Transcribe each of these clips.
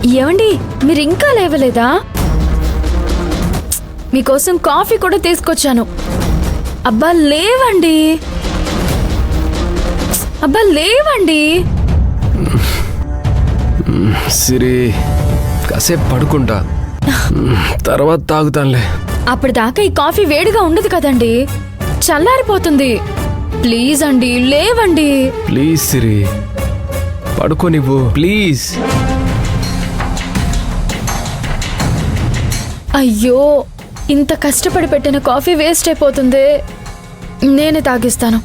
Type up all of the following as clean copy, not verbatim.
ఏమండి మీరు ఇంకా లేవలేదా? మీకోసం కాఫీ కూడా తీసుకొచ్చాను. అబ్బా లేవండి, అబ్బా లేవండి. సిరి కాసేపు పడుకుంటా, తర్వాత తాగుతానులే. అప్పటిదాకా ఈ కాఫీ వేడిగా ఉండదు కదండి, చల్లారిపోతుంది. ప్లీజ్ అండి లేవండి. ప్లీజ్ సిరి, పడుకోనివ్వు ప్లీజ్. అయ్యో, ఇంత కష్టపడి పెట్టిన కాఫీ వేస్ట్ అయిపోతుంది. నేనే తాగిస్తాను.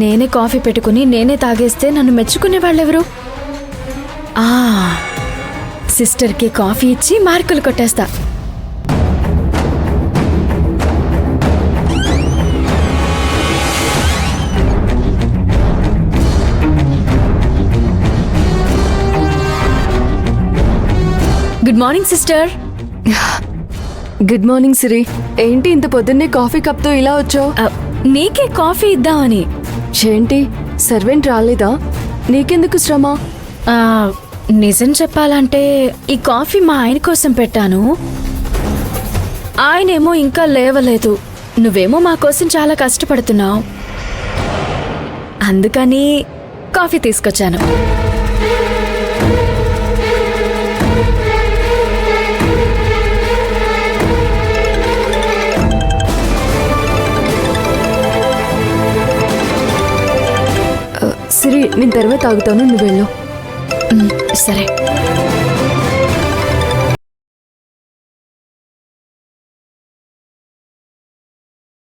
నేనే కాఫీ పెట్టుకుని నేనే తాగేస్తే నన్ను మెచ్చుకునే వాళ్ళెవరు? సిస్టర్కి కాఫీ ఇచ్చి మార్కులు కొట్టేస్తా. Good morning sister. Good morning Siri. ఏంటి ఇంత పొద్దున్నే కాఫీ కప్తో ఇలా వచ్చావు? నీకే కాఫీ ఇద్దామని. ఏంటి సర్వెంట్ రాలేదా? నీకెందుకు శ్రమ? నిజం చెప్పాలంటే ఈ కాఫీ మా ఆయన కోసం పెట్టాను. ఆయనేమో ఇంకా లేవలేదు. నువ్వేమో మా కోసం చాలా కష్టపడుతున్నావు, అందుకని కాఫీ తీసుకొచ్చాను. సిరి నేను తర్వాత తాగుతాను, నువ్వు వెళ్ళు. సరే.